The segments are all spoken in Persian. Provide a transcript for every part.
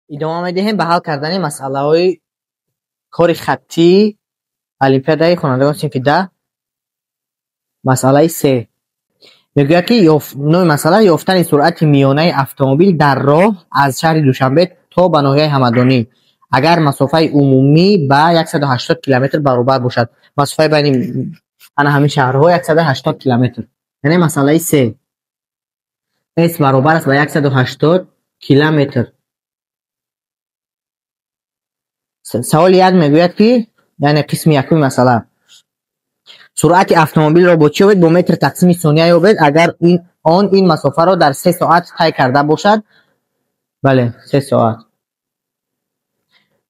ادامه میدهیم به حل کردن مسئله های کار خطی المپیادای خوانندگان صنف 10. مسئله 3 میگوید که نوع مسئله یافتن سرعت میانه اتومبیل در راه از شهر دوشنبه تا به ناحیه همدانی اگر مسافه عمومی به 180 کیلومتر برابر باشد. مسافه بین همین شهرها 180 کیلومتر. یعنی مسئله 3 S برابر است به 180 کیلومتر. سوال 1 میگوید که یعنی قسم یکم مسئله سرعت اتومبیل را با چی یابید؟ با متر تقسیم ثانیه یابید اگر این مسافه را در 3 ساعت طی کرده باشد. بله 3 ساعت.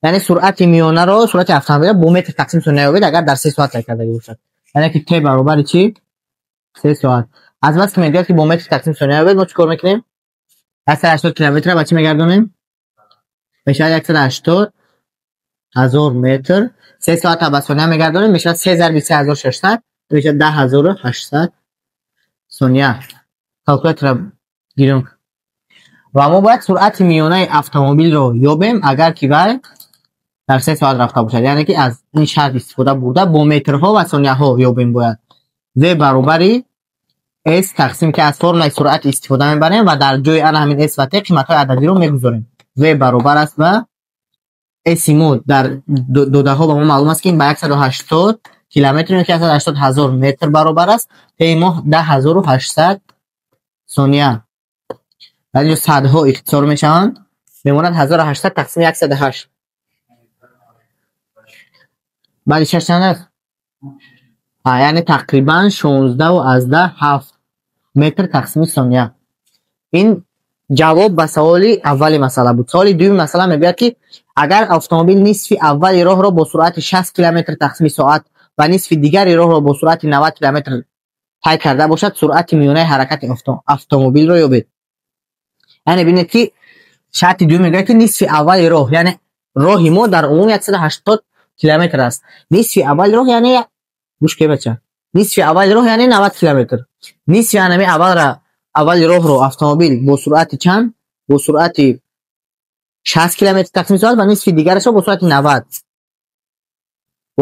یعنی سرعت میانه را سرعت اتومبیل با متر تقسیم ثانیه یابید اگر در 3 ساعت طی کرده باشد. یعنی که t برابر چی؟ 3 ساعت. از بس که میگه که با متر تقسیم ثانیه یابید ما چیکار میکنیم؟ 180 کیلومتر با چی میگردونیم؟ میشه 180,000 متر 3 ساعت به ثانیه میگردونیم میشه 323600 میشه 10800 ثانیه. کالکولاتور گیریم و ما باید سرعت میانه اتومبیل رو یابیم اگر که در 3 ساعت رفته باشد. یعنی که از این شرط استفاده برده با مترها و ثانیه ها یابیم. باید v برابر s تقسیم که از فرمول سرعت استفاده میبریم و در جای آن همین s و t قیمت های عددی رو میگذاریم. v برابر است و s مو در دو ده ها به ما معلوم است که این به 180 کیلومتر که 180,000 متر برابر است. t ما 10800 ثانیه. در اینجا صدها اختصار میشوند میموند 1800 تقسیم 108. بعد 6 چند است؟ یعنی تقریبا 16 و از 7 متر تقسیم ثانیه. این جواب به سوال اول مسئله بود. سوال دوم مسئله میگه که اگر اتومبیل نصف اول راه را با سرعت 60 کیلومتر تقسیم ساعت و نصف دیگر راه را با سرعت 90 کیلومتر طی کرده باشد سرعت میانه حرکت اتومبیل را یابید. یعنی ببینید که شرط دوم میگه که نصف اول راه یعنی راه ما در عموم 180 کیلومتر است. نصف اول راه یعنی گوش که بچه نصف اول راه یعنی 90 کیلومتر. نصف یعنی اول راه رو اتومبیل با سرعت چند؟ با سرعت 60 کیلومتر تقسیم ساعت و نصف دیگرش با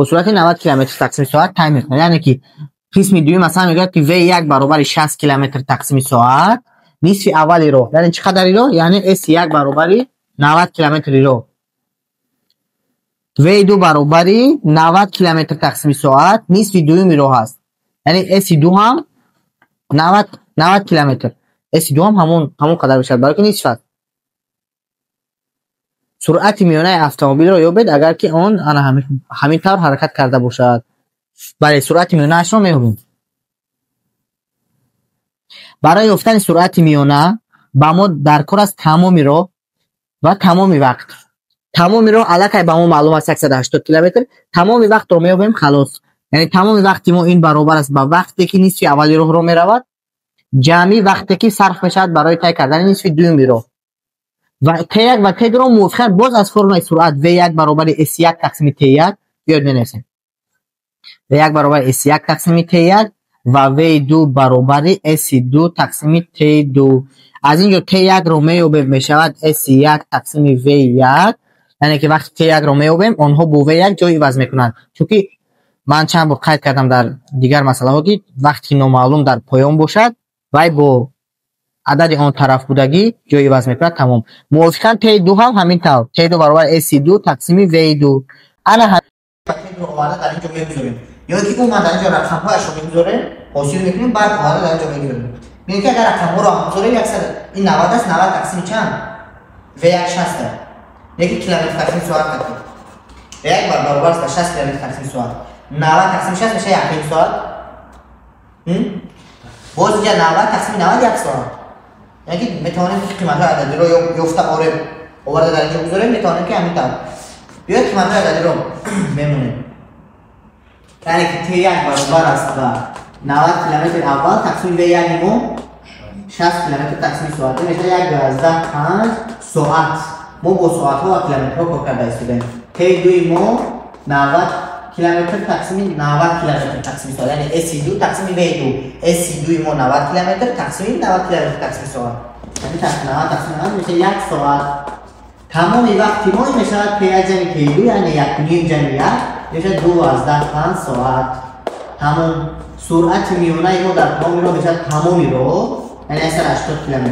سرعت 90 کیلومتر تقسیم ساعت طی میکنه. یعنی که قسم دوم مثلا میگه که v1 برابر 60 کیلومتر تقسیم ساعت نصف اول راه یعنی چقدر راه؟ یعنی s1 برابر 90 کیلومتر راه. v2 برابر 90 کیلومتر تقسیم ساعت نصف دوم راه است. یعنی s2 هم 90 کیلومتر. s2 هم همون قدر بشه برای که نصف است. سرعت میانه اتومبیل را یابید اگر که آن همین طور حرکت کرده باشد. برای سرعت میانه اش را میابیم. برای یافتن سرعت میانه با ما در کار است تمام راه و تمام وقت. تمام راه الکی به ما معلوم است 180 کیلومتر. تمام وقت رو میابیم خلاص. یعنی تمام وقتی ما این برابر است با وقتی که نصف اول راه رو میرود جمعی وقتی که صرف میشد برای طی کردن نصف دوم راه و t1 و t2 رو موافقت باز از فرمول سرعت v1 برابر s1 تقسیم t1 یاد بنویسیم. v1 برابر s1 تقسیم t1 و v2 برابر s2 تقسیم t2. از اینجا t1 رو میابیم میشود s1 تقسیم v1. یعنی که وقتی t1 رو میابیم آنها با v1 جای عوض میکنند. چون که من چند بار قید کردم در دیگر مسئله ها که وقتی نامعلوم در پایان باشد و با عدد آن طرف بودگی جای عوض میکنه. تمام. موافقاً t2 هم همین طور t2 برابر s2 تقسیم v2. انا t2 رو اومده در اینجا میگذاریم یا که اومده در اینجا رقم هایش رو میگذاریم حاصل میکنیم بعد اومده در اینجا میگذاریم. میگه که اگر رقم ها رو هم بذاریم این 90 است 90 تقسیم چند؟ v1 60 یکی کیلومتر تقسیم ساعت تقسیم v1 برابر است 60 کیلومتر تقسیم ساعت 90 تقسیم 60 میشه 1 ساعت. باز اینجا 90 تقسیم 90 1 ساعت. یعنی میتونیم که قیمت های عددی رو یافته آورده در اینجا بذاریم میتونیم که همین طور بیاید قیمت های عددی رو بمونیم. یعنی که t1 برابر است با 90 کیلومتر اول تقسیم v1 ما 60 کیلومتر تقسیم ساعت میشه 1/5 ساعت. ما با ساعت ها و کیلومتر ها کار کرده استودیم. t2 ما 90 کیلومتر تقسیم 90 کیلومتر تقسیم ساعت یعنی s2 تقسیم v2 s2 ما 90 کیلومتر تقسیم 90 کیلومتر تقسیم ساعت یعنی 90 تقسیم 90 میشه 1 ساعت. تمام وقت ما می شود پی از جمع پی دو یعنی یک نیم جمع یک میشه 12 ساعت. تمام سرعت میانه ما در تمام را میشه تمامی رو یعنی 80 کیلومتر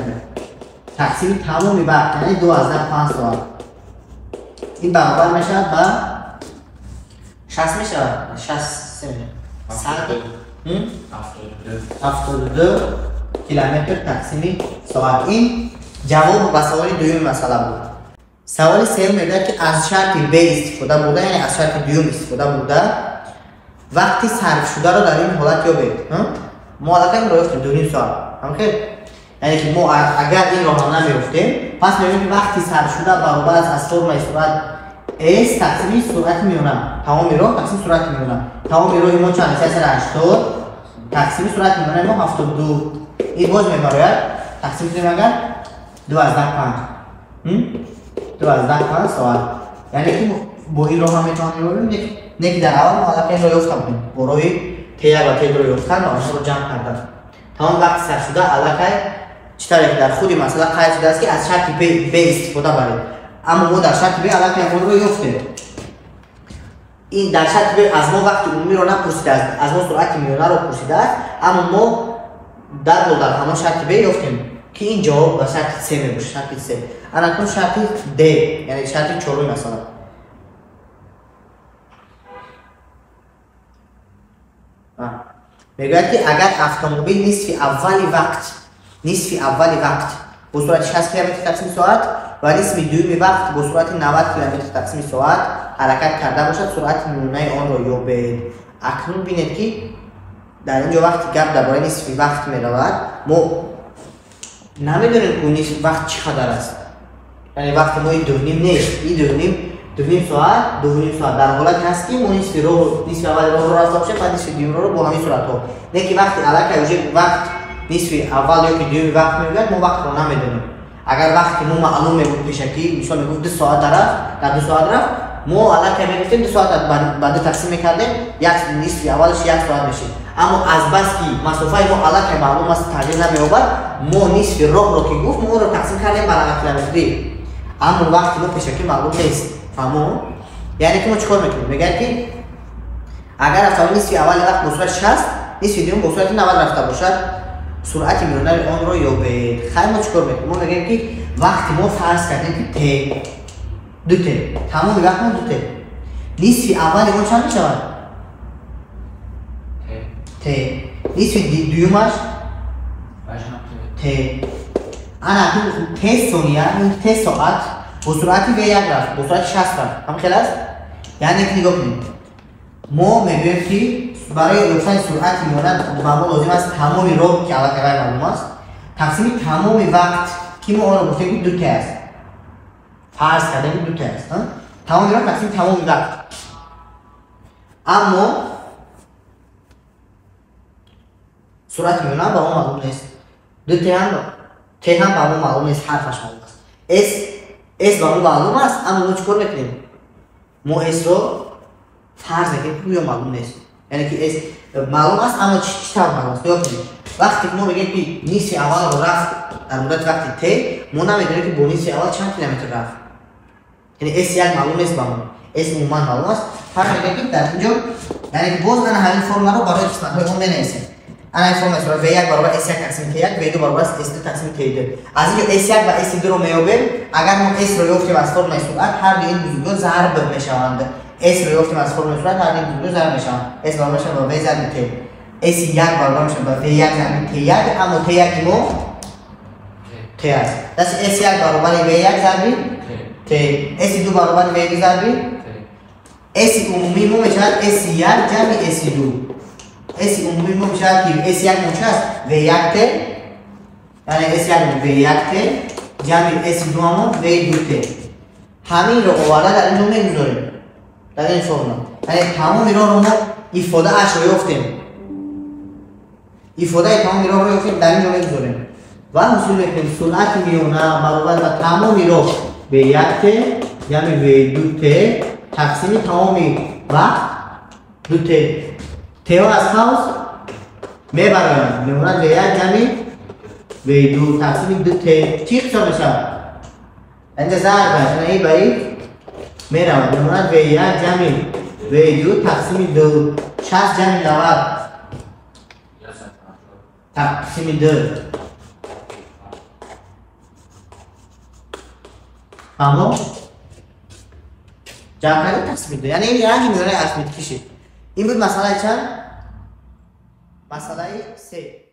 تقسیم تمامی وقت یعنی 12 ساعت. این برابر میشه با 60 میشه 72 کیلومتر تقسیم ساعت. این جواب به سوال دوم مسئله بود. سوال سوم میگه که از شرط ب استفاده بوده یعنی از شرط دوم استفاده بوده وقتی صرف شده رو در این حالت یابید. ما الان رو گفتیم 2 ساعت همین یعنی که ما اگر این رو نمی‌گفتیم پس میگیم که وقتی صرف شده برابر است از فرمول سرعت s تقسیم سرعت میانه تمامی رو تقسیم سرعت میانه تمامی رو ما چند 380 تقسیم سرعت میانه ما 72 این باز میبره تقسیم کنیم اگر 12 ساعت یعنی که با این رو هم میتونیم نک در اول ما حالا این رو یافتم برای تی و تی رو یافتن و آنها رو جمع کردن تمام وقت صرف شده علاقه چطوری که در خودی مسئله قید شده است که از شرط ب استفاده برید اما ما در شرط ب علاقه اون رو یافتیم. این در شرط ب از ما وقت عمومی رو نپرسیده است از ما سرعت میانه رو پرسیده است اما ما در همون شرط ب یافتیم که این جواب به شرط 3 میشه شرط 3 الان شرط د یعنی شرط 4 مثلا میگوید که اگر اتومبیل نصف اولی وقت با سرعت 60 کیلومتر تقسیم ساعت و نصف دومی وقت با سرعت 90 کیلومتر تقسیم ساعت حرکت کرده باشد سرعت میانه آن را یابید. اکنون ببینید که در اینجا وقتی گپ درباره نصف وقت میرود ما نمیدونیم که نصف وقت چقدر است یعنی وقت ما این 2.5 نیست این 2.5 ساعت در حالت هست که ما نصف اول راه رو رفته باشه بعد نصف دوم رو با همین صورت ها نه که وقتی علاقه وقت نصف اول یا که دوم وقت میگوید ما وقت رو نمیدونیم. اگر وقتی ما معلوم میگود پیشکی مثلا میگفت 2 ساعت در 2 ساعت رفت ما علاقه میگفتیم 2 ساعت بعد تقسیم میکردیم یک نصف اولش 1 ساعت میشه اما از بس که مسافه ما علاقه معلوم است تغییر نمییابد ما نصف راه رو که گفت ما رو تقسیم کردیم بر کیلومتری اما وقتی ما پیشکی معلوم نیست فهمو یعنی که ما چیکار میکنیم میگن که اگر از نصف اول وقت با سرعت 60 نصف دوم با سرعت 90 رفته باشد سرعت میانه آن رو یابید. خیلی ما چیکار میکنیم ما میگیم که وقتی ما فرض کردیم که ت تمام وقت ما 2 نصف اول ما چند میشود ت نصف دومش ت انا ت ثانیه ت ساعت با سرعت v1 رفت با سرعت 60 رفت هم خیلی است یعنی که نگاه کنید ما میگویم که برای یافتن سرعت میانه ما لازم است تمام راه که علاقه غیر معلوم است تقسیم تمام وقت که ما آن رو گفتیم که 2 است فرض کردیم که 2 است تمام راه تقسیم تمام وقت اما سرعت میانه با ما معلوم نیست 2 ت هم با ما معلوم نیست حرفش معلوم است اس با ما معلوم است اما ما چیکار میکنیم ما اس رو فرض میکنیم که معلوم نیست یعنی که اس معلوم است اما چطور معلوم است نگاه کنید وقتی ما میگیم که نصف اول رو رفت در مدت وقت ت ما نمیدونیم که با نصف اول چند کیلومتر رفت یعنی اس یک معلوم نیست با ما اس عموما معلوم است فرض میکنیم که در اینجا یعنی که باز من همین فرمول رو برای قسمت‌های اون بنویسم انا این فرمول است v1 برابر s1 تقسیم t1 v2 برابر s2 تقسیم t2 از اینجا s1 و s2 رو میابیم اگر ما s رو یافتیم از فرمول سرعت هر دو این بزرگا ضرب میشوند s رو یافتیم از فرمول سرعت هر دو این بزرگا ضرب میشوند s برابر میشه با v ضرب t s1 برابر میشه با v1 ضرب t1 اما t1 ما t است دست s1 برابر v1 ضرب t s2 برابر v2 ضرب s عمومی ما میشه s1 جمع s2 اس عمومی ما میشه که اس یک منشه است و یک ت یعنی اس یک و یک ت جمع اس دو همون و دو ت همین رو آورده در این جمله میذاریم در این فرمول یعنی تمام اینا رو ما افاده اش رو یافتیم افاده تمام اینا رو یافتیم در این جمله میذاریم و حاصل میکنیم سرعت میانه برابر با تمام اینا به یک ت جمع و دو ت تقسیم تمام وقت دو ت تیو از خاص میبرم میموند به یک جمعی به دو تقسیم دو ت چی خسا میشه؟ اینجا ضرب این به این میرم بماند V1 جمع V2 تقسیم 2 60 جمع 90 تقسیم 2 تمام جمع کرده تقسیم 2 یعنی این رنگ میونه اسمید کشید این بود مسئله چند؟ مسئله 3